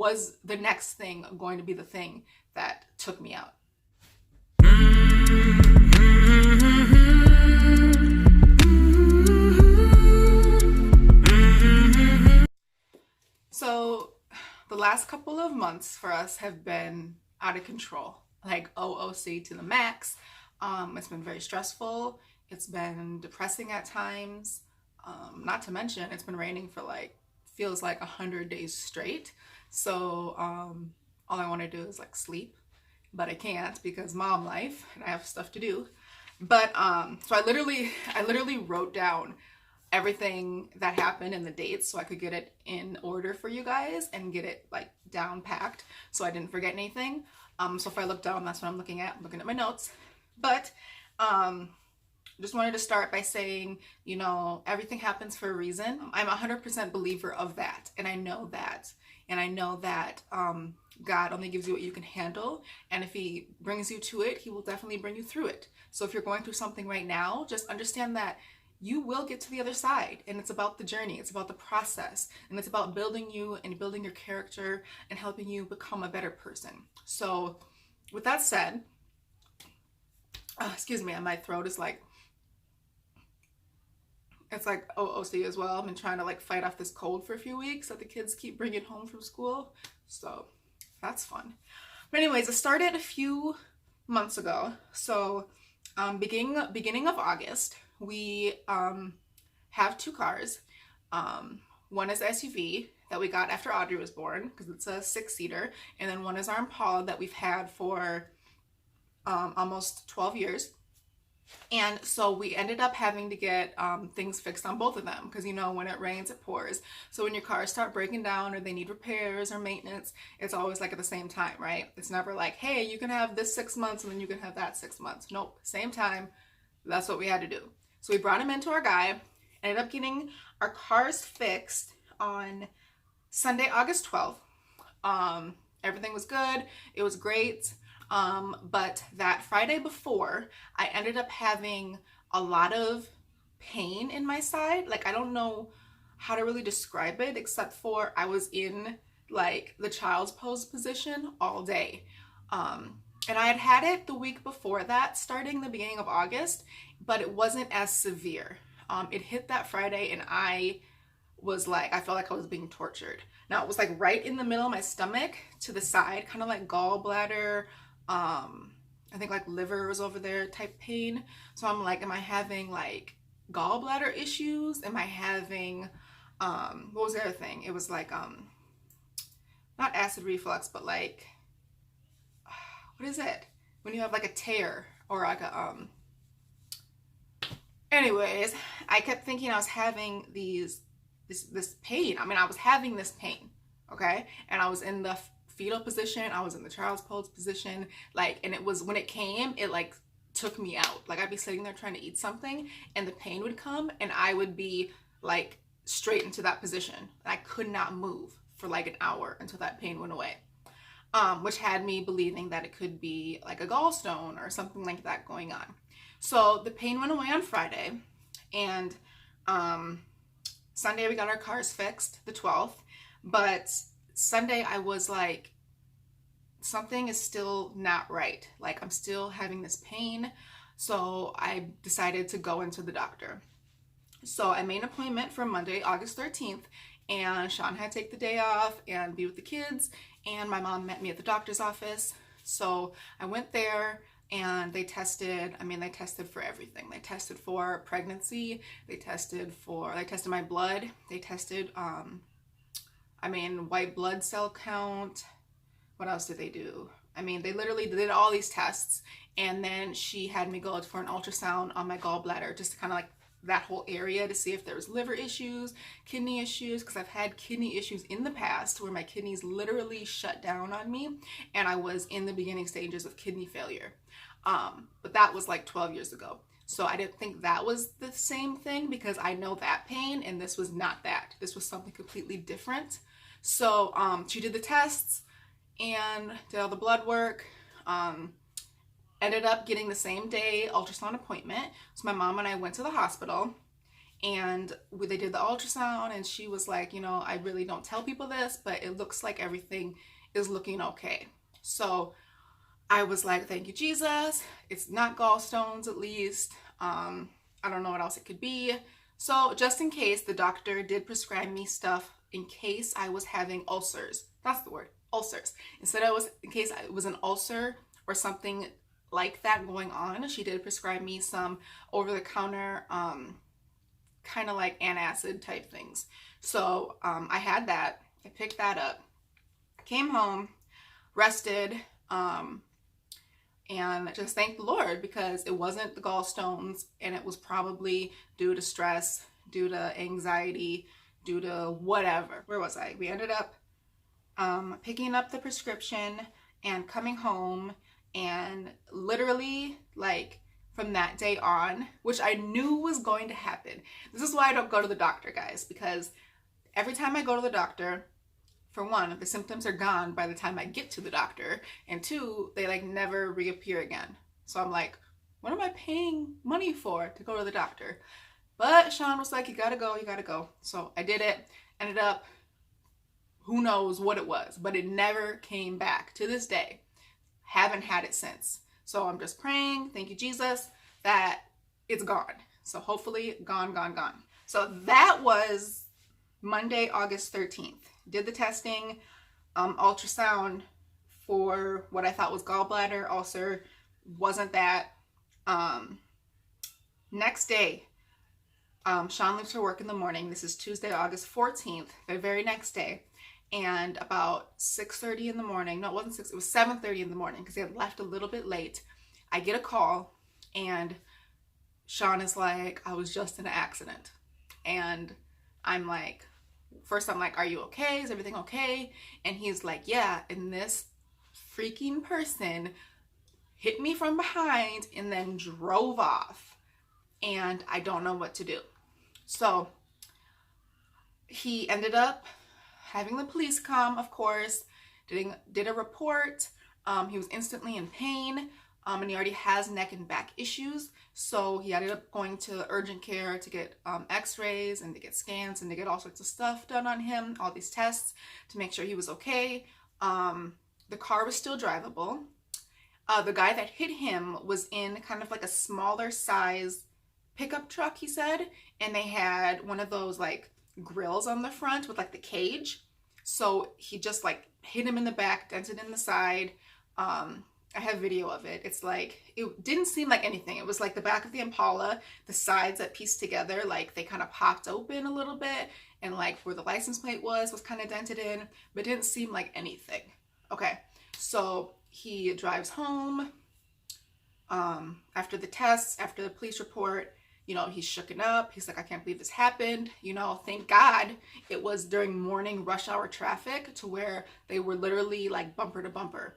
was the next thing going to be the thing that took me out? So the last couple of months for us have been out of control, like OOC to the max. It's been very stressful. It's been depressing at times. Not to mention it's been raining for like, feels like 100 days straight. So all I want to do is like sleep, but I can't because mom life and I have stuff to do. But so I literally wrote down everything that happened and the dates so I could get it in order for you guys and get it like down packed so I didn't forget anything. So if I look down, that's what I'm looking at. I'm looking at my notes. But just wanted to start by saying, you know, everything happens for a reason. I'm 100% believer of that, and I know that. And I know that God only gives you what you can handle, and if he brings you to it, he will definitely bring you through it. So if you're going through something right now, just understand that you will get to the other side, and it's about the journey, it's about the process, and it's about building you and building your character and helping you become a better person. So with that said, excuse me, my throat is like, it's like OOC as well. I've been trying to like fight off this cold for a few weeks that the kids keep bringing home from school. So that's fun. But anyways, it started a few months ago. So beginning of August, we have two cars. One is the SUV that we got after Audrey was born because it's a 6-seater. And then one is our Impala that we've had for almost 12 years. And so we ended up having to get things fixed on both of them because, you know, when it rains, it pours. So when your cars start breaking down or they need repairs or maintenance, it's always like at the same time, right? It's never like, hey, you can have this 6 months and then you can have that 6 months. Nope, same time. That's what we had to do. So we brought him into our guy, ended up getting our cars fixed on Sunday, August 12th. Everything was good. It was great. But that Friday before, I ended up having a lot of pain in my side. Like, I don't know how to really describe it, except for I was in like the child's pose position all day. And I had had it the week before that, starting the beginning of August, but it wasn't as severe. It hit that Friday and I was like, I felt like I was being tortured. Now it was like right in the middle of my stomach to the side, kind of like gallbladder, I think like liver was over there type pain. So I'm like, am I having like gallbladder issues? Am I having, what was the other thing? It was like, not acid reflux, but like, what is it? When you have like a tear or like a, anyways, I kept thinking I was having this pain. I mean, I was having this pain, okay? And I was in the fetal position, I was in the child's pose position, like, and it was, when it came, it like took me out. Like, I'd be sitting there trying to eat something and the pain would come and I would be like straight into that position. I could not move for like an hour until that pain went away. Which had me believing that it could be like a gallstone or something like that going on. So the pain went away on Friday, and Sunday we got our cars fixed, the 12th, but Sunday I was like, something is still not right. Like, I'm still having this pain. So I decided to go into the doctor. So I made an appointment for Monday, August 13th, and Sean had to take the day off and be with the kids, and my mom met me at the doctor's office. So I went there and they tested, they tested for everything. They tested for pregnancy, they tested my blood, they tested, white blood cell count. What else did they do? They literally did all these tests, and then she had me go for an ultrasound on my gallbladder, just to kind of like that whole area to see if there was liver issues, kidney issues, because I've had kidney issues in the past where my kidneys literally shut down on me and I was in the beginning stages of kidney failure. But that was like 12 years ago. So I didn't think that was the same thing because I know that pain, and this was not that. This was something completely different. So she did the tests and did all the blood work. Ended up getting the same day ultrasound appointment. So my mom and I went to the hospital, and they did the ultrasound, and she was like, you know, I really don't tell people this, but it looks like everything is looking okay. So I was like, thank you, Jesus. It's not gallstones, at least. I don't know what else it could be. So just in case, the doctor did prescribe me stuff in case I was having ulcers. That's the word, ulcers. In case it was an ulcer or something like that going on, she did prescribe me some over-the-counter, kind of like antacid type things. So I had that. I picked that up, came home, rested, and just thank the Lord, because it wasn't the gallstones, and it was probably due to stress, due to anxiety, due to whatever. Where was I? We ended up picking up the prescription and coming home, and literally like from that day on, which I knew was going to happen. This is why I don't go to the doctor, guys, because every time I go to the doctor, for one, the symptoms are gone by the time I get to the doctor, and two, they like never reappear again. So I'm like, what am I paying money for to go to the doctor? But Sean was like, you gotta go, you gotta go. So I did it, ended up, who knows what it was, but it never came back to this day. Haven't had it since. So I'm just praying, thank you, Jesus, that it's gone. So hopefully gone, gone, gone. So that was Monday, August 13th. Did the testing, ultrasound for what I thought was gallbladder ulcer. Wasn't that. Next day, Sean leaves for work in the morning. This is Tuesday, August 14th, the very next day. And about 6:30 in the morning, no, it wasn't 6, it was 7:30 in the morning, because he had left a little bit late. I get a call, and Sean is like, I was just in an accident. And I'm like, first I'm like, are you okay? Is everything okay? And he's like, yeah, and this freaking person hit me from behind and then drove off, and I don't know what to do. So he ended up having the police come, of course, did a report. He was instantly in pain, and he already has neck and back issues. So he ended up going to urgent care to get x-rays and to get scans and to get all sorts of stuff done on him, all these tests to make sure he was okay. The car was still drivable. The guy that hit him was in kind of like a smaller size pickup truck, he said, and they had one of those like grills on the front with like the cage. So he just like hit him in the back, dented in the side. I have video of it. It's like, it didn't seem like anything. It was like the back of the Impala, the sides that pieced together, like they kind of popped open a little bit, and like where the license plate was kind of dented in, but it didn't seem like anything. Okay, so he drives home after the tests, after the police report. You know, he's shooken up. He's like, I can't believe this happened. You know, thank God it was during morning rush hour traffic, to where they were literally like bumper to bumper.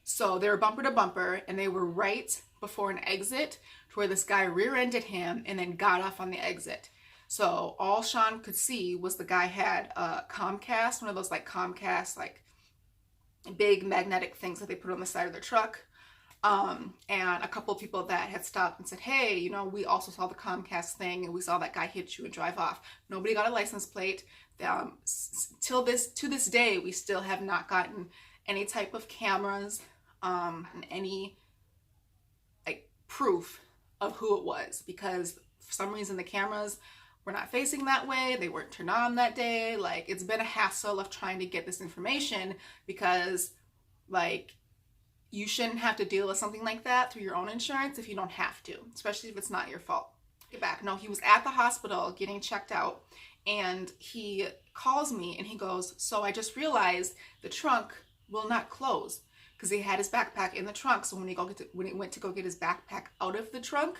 So they were bumper to bumper, and they were right before an exit to where this guy rear-ended him and then got off on the exit. So all Sean could see was the guy had a Comcast, one of those like Comcast, like big magnetic things that they put on the side of their truck. And a couple of people that had stopped and said, hey, you know, we also saw the Comcast thing, and we saw that guy hit you and drive off. Nobody got a license plate. To this day, we still have not gotten any type of cameras, and any like proof of who it was, because for some reason the cameras were not facing that way. They weren't turned on that day. Like, it's been a hassle of trying to get this information, because like, you shouldn't have to deal with something like that through your own insurance if you don't have to, especially if it's not your fault. Get back. No, he was at the hospital getting checked out, and he calls me and he goes, so I just realized the trunk will not close, because he had his backpack in the trunk. So when he went to go get his backpack out of the trunk,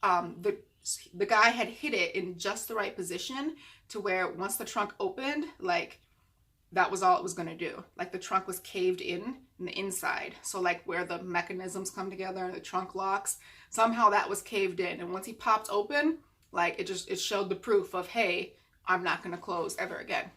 the guy had hit it in just the right position to where once the trunk opened, like that was all it was going to do. Like the trunk was caved in the inside. So like where the mechanisms come together and the trunk locks, somehow that was caved in. And once he popped open, like it showed the proof of, hey, I'm not going to close ever again.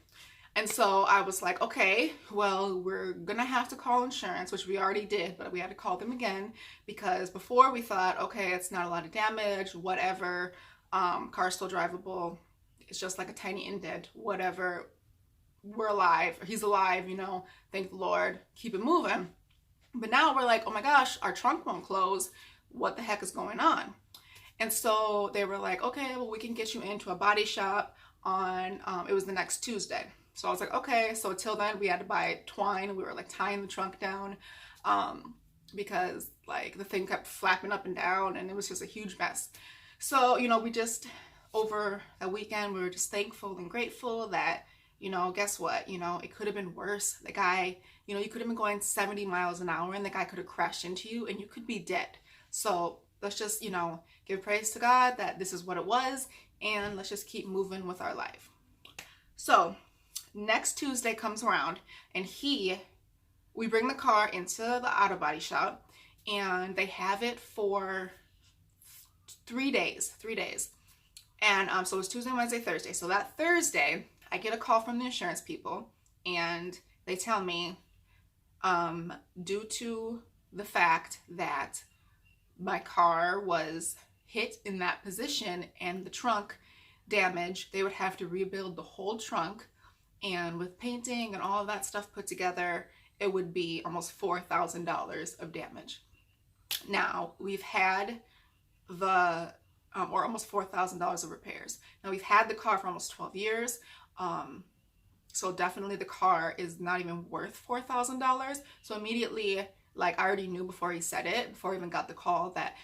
And so I was like, okay, well, we're going to have to call insurance, which we already did, but we had to call them again, because before we thought, okay, it's not a lot of damage, whatever. Car's still drivable. It's just like a tiny indent, whatever. We're alive. He's alive, you know, thank the Lord. Keep it moving. But now we're like, oh my gosh, our trunk won't close. What the heck is going on? And so they were like, okay, well, we can get you into a body shop on, it was the next Tuesday. So I was like, okay. So till then we had to buy twine. We were like tying the trunk down because like the thing kept flapping up and down and it was just a huge mess. So, you know, we just, over a weekend, we were just thankful and grateful that, you know, guess what? You know, it could have been worse. The guy, you know, you could have been going 70 miles an hour and the guy could have crashed into you and you could be dead. So let's just, you know, give praise to God that this is what it was, and let's just keep moving with our life. So next Tuesday comes around and we bring the car into the auto body shop and they have it for 3 days. And so it was Tuesday, Wednesday, Thursday. So that Thursday, I get a call from the insurance people and they tell me, due to the fact that my car was hit in that position and the trunk damage, they would have to rebuild the whole trunk. And with painting and all of that stuff put together, it would be almost $4,000 of damage. Now, we've had or almost $4,000 of repairs. Now, we've had the car for almost 12 years. So definitely the car is not even worth $4,000. So immediately, like I already knew before he said it, before I even got the call, that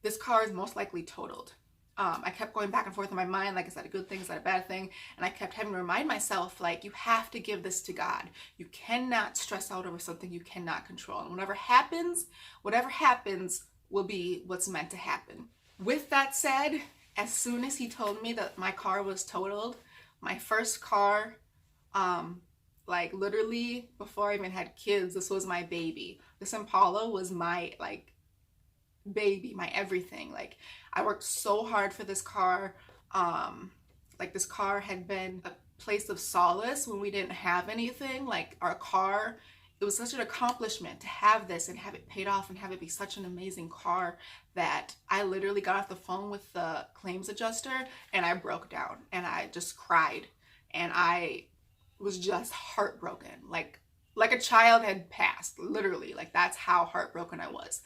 this car is most likely totaled. I kept going back and forth in my mind, like, is that a good thing, is that a bad thing? And I kept having to remind myself, like, you have to give this to God. You cannot stress out over something you cannot control. And whatever happens will be what's meant to happen. With that said, as soon as he told me that my car was totaled, my first car, like literally before I even had kids, this was my baby. This Impala was my like baby, my everything. Like I worked so hard for this car. Like this car had been a place of solace when we didn't have anything. Like our car, it was such an accomplishment to have this and have it paid off and have it be such an amazing car that I literally got off the phone with the claims adjuster and I broke down and I just cried and I was just heartbroken. Like a child had passed, literally. Like that's how heartbroken I was.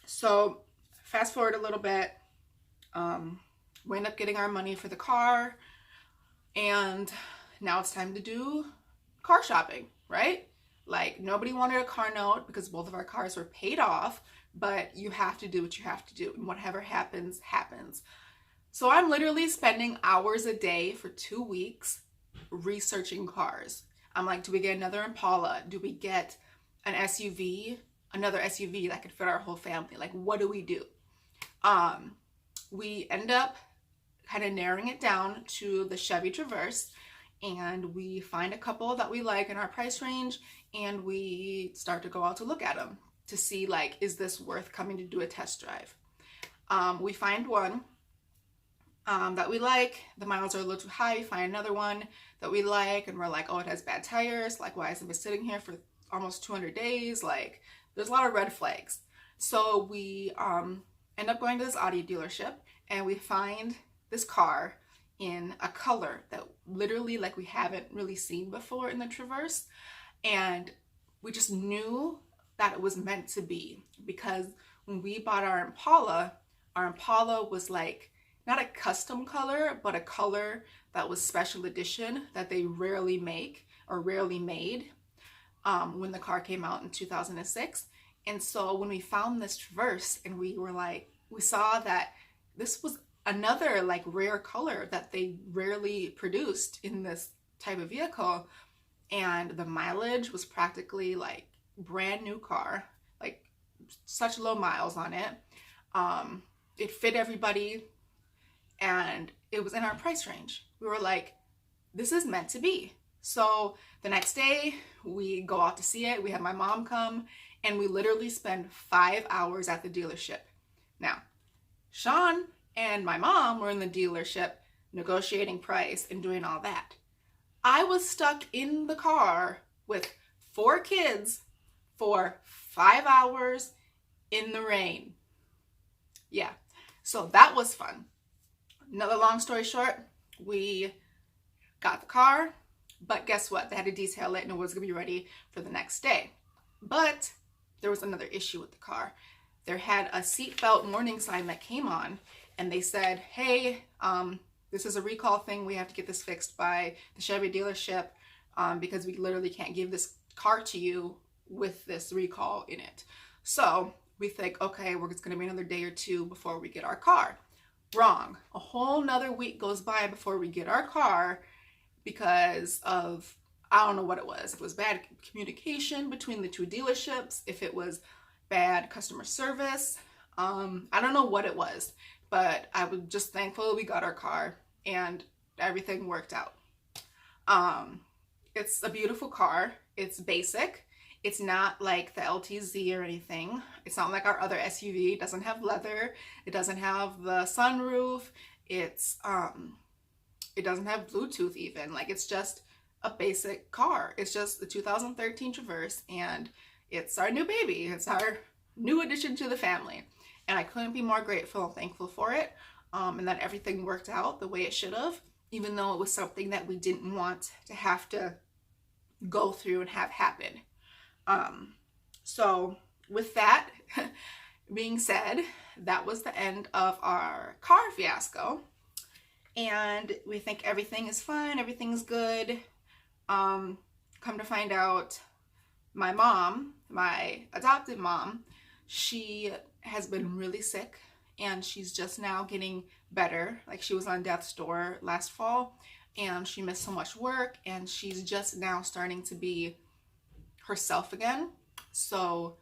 So fast forward a little bit, we end up getting our money for the car and now it's time to do car shopping, right? Like nobody wanted a car note because both of our cars were paid off, but you have to do what you have to do and whatever happens, happens. So I'm literally spending hours a day for 2 weeks researching cars. I'm like, do we get another Impala? Do we get an SUV? Another SUV that could fit our whole family? Like, what do we do? We end up kind of narrowing it down to the Chevy Traverse, and we find a couple that we like in our price range, and we start to go out to look at them to see, like, is this worth coming to do a test drive? We find one that we like. The miles are a little too high. We find another one that we like, and we're like, oh, it has bad tires. Like, why has it been sitting here for almost 200 days? Like, there's a lot of red flags. So we end up going to this Audi dealership, and we find this car in a color that literally, like, we haven't really seen before in the Traverse. And we just knew that it was meant to be, because when we bought our Impala was like not a custom color, but a color that was special edition that they rarely make or rarely made when the car came out in 2006. And so when we found this Traverse and we were like, we saw that this was another like rare color that they rarely produced in this type of vehicle, and the mileage was practically like brand new car, like such low miles on it. It fit everybody and it was in our price range. We were like, this is meant to be. So the next day we go out to see it. We have my mom come and we literally spend 5 hours at the dealership. Now, Sean and my mom were in the dealership negotiating price and doing all that. I was stuck in the car with 4 kids for 5 hours in the rain. Yeah. So that was fun. Another long story short, we got the car, but guess what? They had to detail it and it was gonna be ready for the next day. But there was another issue with the car. There had a seatbelt warning sign that came on, and they said, hey, this is a recall thing. We have to get this fixed by the Chevy dealership because we literally can't give this car to you with this recall in it. So we think, okay, it's gonna be another day or two before we get our car. Wrong. A whole nother week goes by before we get our car because of, I don't know what it was. If it was bad communication between the two dealerships, if it was bad customer service, I don't know what it was, but I was just thankful we got our car and everything worked out. It's a beautiful car. It's basic. It's not like the LTZ or anything. It's not like our other SUV. It doesn't have leather. It doesn't have the sunroof. It doesn't have Bluetooth even. Like, it's just a basic car. It's just the 2013 Traverse, and it's our new baby. It's our new addition to the family. And I couldn't be more grateful and thankful for it. And that everything worked out the way it should have, even though it was something that we didn't want to have to go through and have happen. So with that being said, that was the end of our car fiasco. And we think everything is fine, everything's good. Come to find out, my mom, my adopted mom, she has been really sick and she's just now getting better. Like, she was on death's door last fall and she missed so much work and she's just now starting to be herself again. So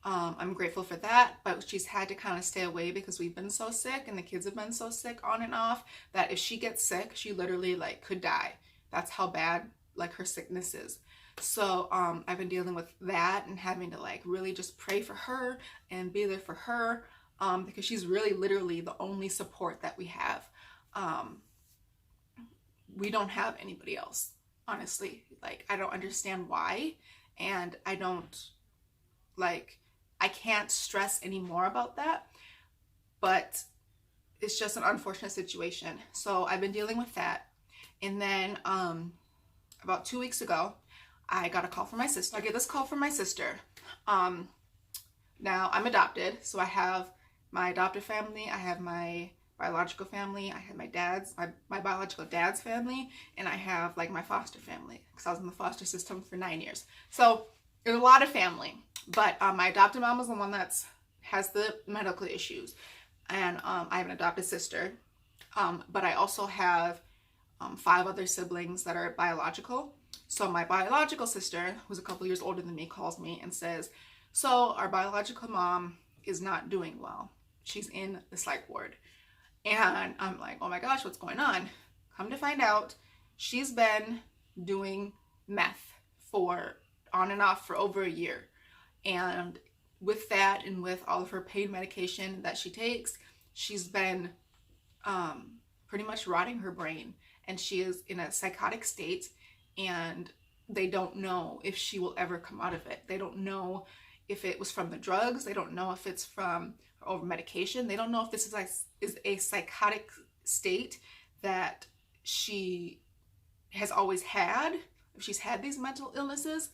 I'm grateful for that, but she's had to kind of stay away because we've been so sick and the kids have been so sick on and off that if she gets sick, she literally like could die. That's how bad like her sickness is. So I've been dealing with that and having to like really just pray for her and be there for her because she's really literally the only support that we have. We don't have anybody else, honestly. Like, I don't understand why, and I can't stress any more about that, but it's just an unfortunate situation. So I've been dealing with that. And then about 2 weeks ago, I got a call from my sister. I get this call from my sister. Now I'm adopted, so I have my adopted family, I have my biological family, I have my biological dad's family, and I have like my foster family because I was in the foster system for 9 years. So there's a lot of family, but my adopted mom is the one has the medical issues, and I have an adopted sister, but I also have 5 other siblings that are biological. So my biological sister, who's a couple years older than me, calls me and says, so our biological mom is not doing well. She's in the psych ward. And I'm like, oh my gosh, what's going on? Come to find out, she's been doing meth on and off for over a year. And with that and with all of her pain medication that she takes, she's been pretty much rotting her brain. And she is in a psychotic state, and they don't know if she will ever come out of it. They don't know if it was from the drugs. They don't know if it's from over medication. They don't know if this is a psychotic state that she has always had, if she's had these mental illnesses,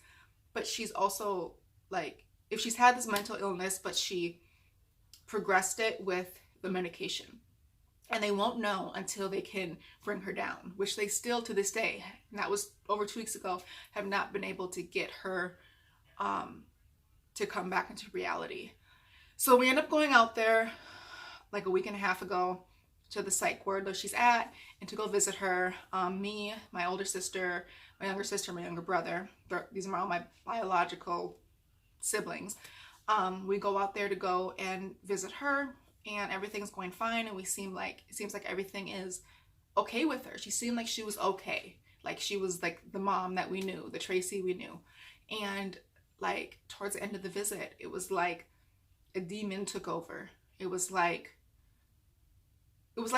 but she's also like, if she's had this mental illness, but she progressed it with the medication. And they won't know until they can bring her down, which they still to this day, and that was over 2 weeks ago, have not been able to get her to come back into reality. So we end up going out there like a week and a half ago to the psych ward where she's at and to go visit her. Me, my older sister, my younger sister, my younger brother, these are all my biological siblings. We go out there to go and visit her, and everything's going fine, and it seems like everything is okay with her. She seemed like she was okay. Like, she was like the mom that we knew, the Tracy we knew. And like towards the end of the visit, it was like a demon took over. It was like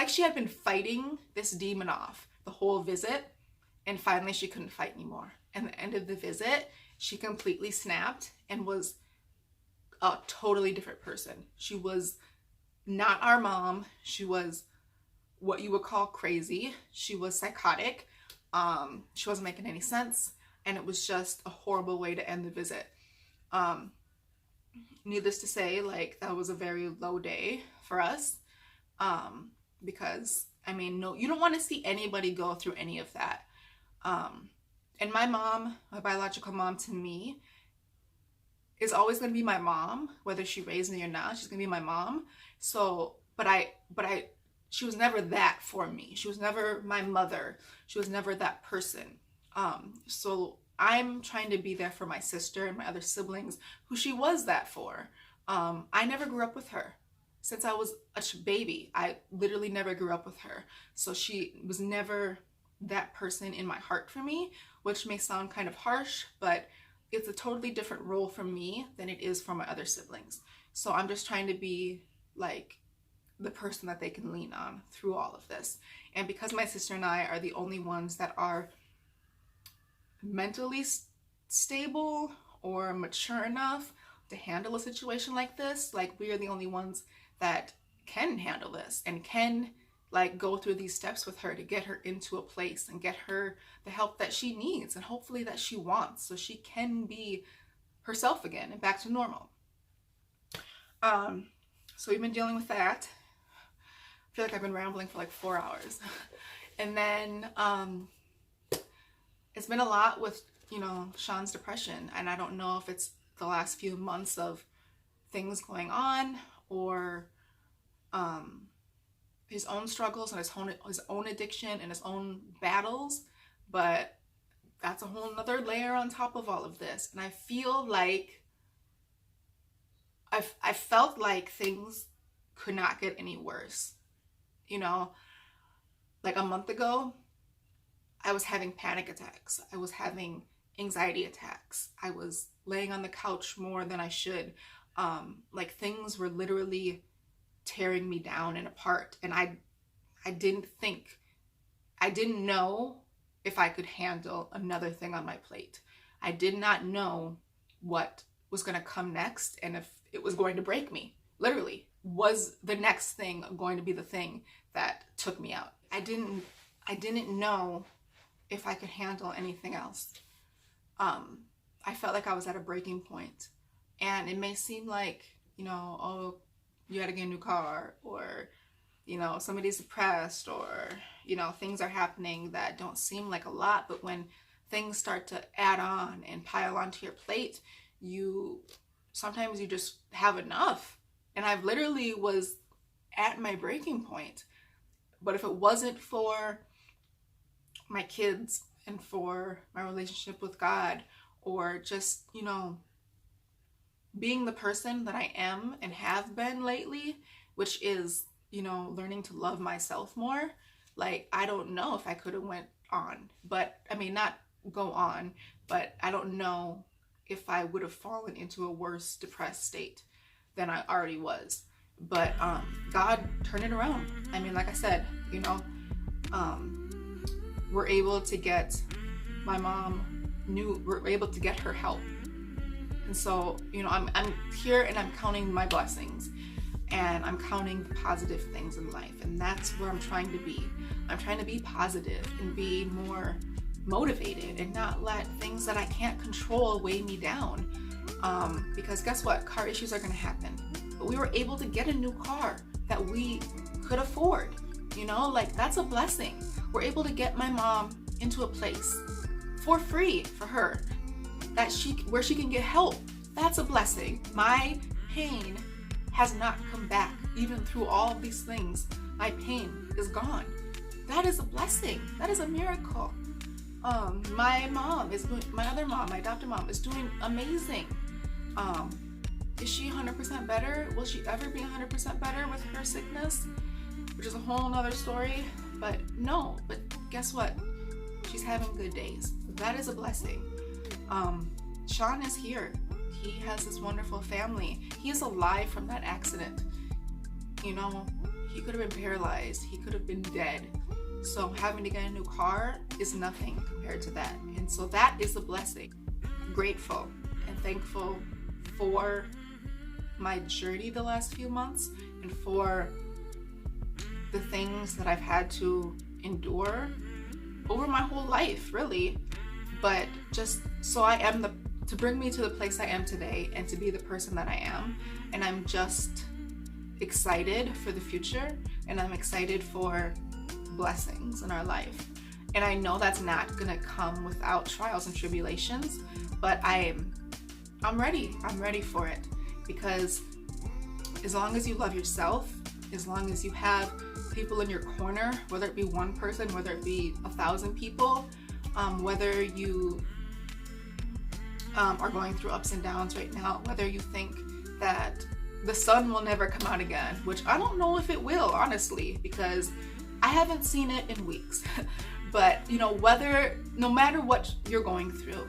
she had been fighting this demon off the whole visit, and finally she couldn't fight anymore. And at the end of the visit, she completely snapped and was a totally different person. She was not our mom. She was what you would call crazy. She was psychotic. She wasn't making any sense, and it was just a horrible way to end the visit. Needless to say, like, that was a very low day for us, because I mean, no, you don't want to see anybody go through any of that. And my mom, my biological mom, to me is always going to be my mom, whether she raised me or not. She's going to be my mom. So, she was never that for me. She was never my mother. She was never that person. So I'm trying to be there for my sister and my other siblings who she was that for. I never grew up with her. Since I was a baby, I literally never grew up with her. So she was never that person in my heart for me, which may sound kind of harsh, but it's a totally different role for me than it is for my other siblings. So I'm just trying to be like the person that they can lean on through all of this. And because my sister and I are the only ones that are mentally stable or mature enough to handle a situation like this, like, we are the only ones that can handle this and can like go through these steps with her to get her into a place and get her the help that she needs and hopefully that she wants, so she can be herself again and back to normal. So we've been dealing with that. I feel like I've been rambling for like 4 hours. And then it's been a lot with, you know, Sean's depression, and I don't know if it's the last few months of things going on or his own struggles and his own addiction and his own battles, but that's a whole nother layer on top of all of this. And I feel like I felt like things could not get any worse. You know, like a month ago, I was having panic attacks. I was having anxiety attacks. I was laying on the couch more than I should. Like, things were literally tearing me down and apart. And I didn't know if I could handle another thing on my plate. I did not know what was going to come next and if it was going to break me. Literally, was the next thing going to be the thing that took me out? I didn't know if I could handle anything else. I felt like I was at a breaking point. And it may seem like, you know, oh, you gotta get a new car, or, you know, somebody's depressed, or, you know, things are happening that don't seem like a lot, but when things start to add on and pile onto your plate, sometimes you just have enough. And I literally was at my breaking point. But if it wasn't for my kids and for my relationship with God, or just, you know, being the person that I am and have been lately, which is, you know, learning to love myself more, like, I don't know if I could have went on. But I mean, not go on, but I don't know if I would have fallen into a worse depressed state than I already was. But God turned it around. I mean, like I said, you know, we're able to get my mom we're able to get her help. And so, you know, I'm here and I'm counting my blessings, and I'm counting the positive things in life, and that's where I'm trying to be. I'm trying to be positive and be more motivated and not let things that I can't control weigh me down. Because guess what? Car issues are going to happen. But we were able to get a new car that we could afford. You know, like, that's a blessing. We're able to get my mom into a place for free for her where she can get help. That's a blessing. My pain has not come back. Even through all of these things, my pain is gone. That is a blessing. That is a miracle. My other mom, my adopted mom, is doing amazing. Is she 100% better? Will she ever be 100% better with her sickness? Which is a whole nother story. But no, but guess what? She's having good days. That is a blessing. Sean is here. He has this wonderful family. He is alive from that accident. You know, he could have been paralyzed. He could have been dead. So having to get a new car is nothing compared to that. And so that is a blessing. I'm grateful and thankful for my journey the last few months, and for the things that I've had to endure over my whole life, really. But just so I am to bring me to the place I am today and to be the person that I am. And I'm just excited for the future, and I'm excited for blessings in our life. And I know that's not gonna come without trials and tribulations, but I'm ready. I'm ready for it, because as long as you love yourself, as long as you have people in your corner, whether it be one person, whether it be 1,000 people, whether you are going through ups and downs right now, whether you think that the sun will never come out again, which I don't know if it will, honestly, because I haven't seen it in weeks. But you know, no matter what you're going through,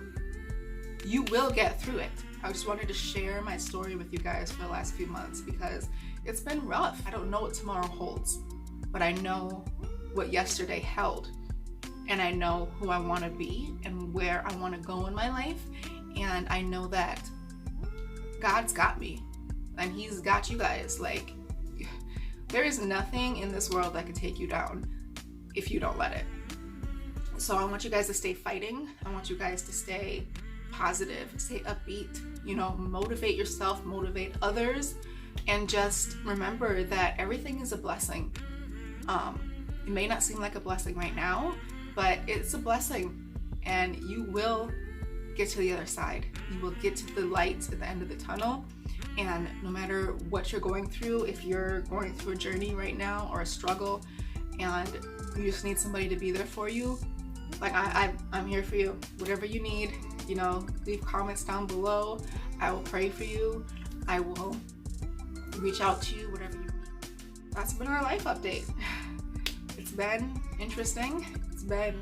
you will get through it. I just wanted to share my story with you guys for the last few months, because it's been rough. I don't know what tomorrow holds, but I know what yesterday held, and I know who I want to be and where I want to go in my life. And I know that God's got me, and He's got you guys. Like, there is nothing in this world that could take you down if you don't let it. So I want you guys to stay fighting. I want you guys to stay positive, stay upbeat, you know, motivate yourself, motivate others, and just remember that everything is a blessing. It may not seem like a blessing right now, but it's a blessing, and you will get to the other side. You will get to the light at the end of the tunnel. And no matter what you're going through, if you're going through a journey right now or a struggle and you just need somebody to be there for you, like I'm here for you. Whatever you need, you know, leave comments down below. I will pray for you. I will reach out to you, whatever you need. That's been our life update. It's been interesting. It's been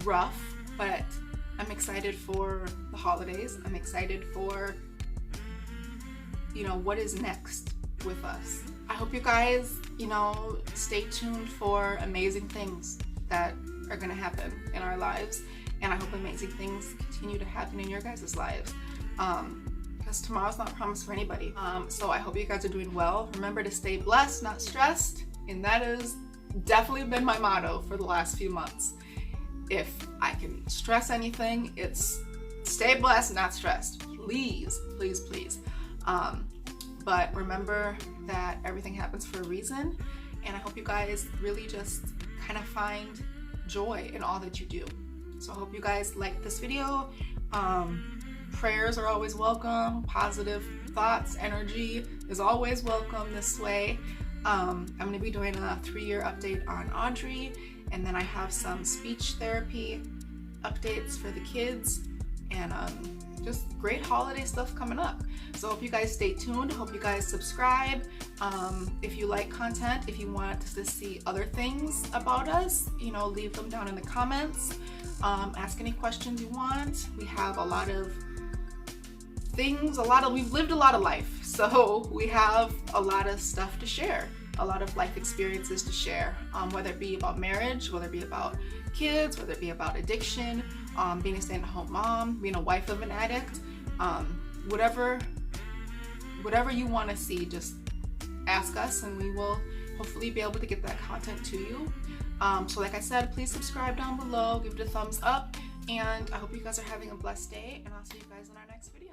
rough, but I'm excited for the holidays. I'm excited for, you know, what is next with us. I hope you guys, you know, stay tuned for amazing things that are gonna happen in our lives. And I hope amazing things continue to happen in your guys' lives. Because tomorrow's not promised for anybody. So I hope you guys are doing well. Remember to stay blessed, not stressed. And that has definitely been my motto for the last few months. If I can stress anything, it's stay blessed, not stressed. Please, please, please. But remember that everything happens for a reason. And I hope you guys really just kind of find joy in all that you do. So I hope you guys like this video. Prayers are always welcome. Positive thoughts, energy is always welcome this way. I'm going to be doing a 3-year update on Audrey, and then I have some speech therapy updates for the kids, and just great holiday stuff coming up. So I hope you guys stay tuned. I hope you guys subscribe. If you like content, if you want to see other things about us, you know, leave them down in the comments. Ask any questions you want. We have a lot of things, we've lived a lot of life, so we have a lot of stuff to share, a lot of life experiences to share, whether it be about marriage, whether it be about kids, whether it be about addiction, being a stay-at-home mom, being a wife of an addict, whatever you want to see, just ask us and we will hopefully be able to get that content to you. So like I said, please subscribe down below, give it a thumbs up, and I hope you guys are having a blessed day, and I'll see you guys in our next video.